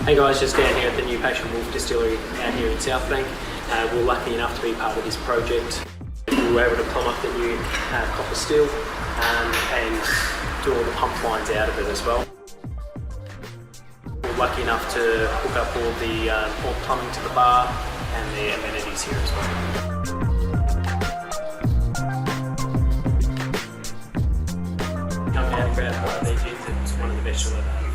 Hey guys, just down here at the new Patient Wolf Distillery out here in South Bank. We're lucky enough to be part of this project. We were able to plumb up the new copper steel and do all the pump lines out of it as well. We're lucky enough to hook up all the plumbing to the bar and the amenities here as well. Come down and grab one of these, it's one of the best you'll ever have.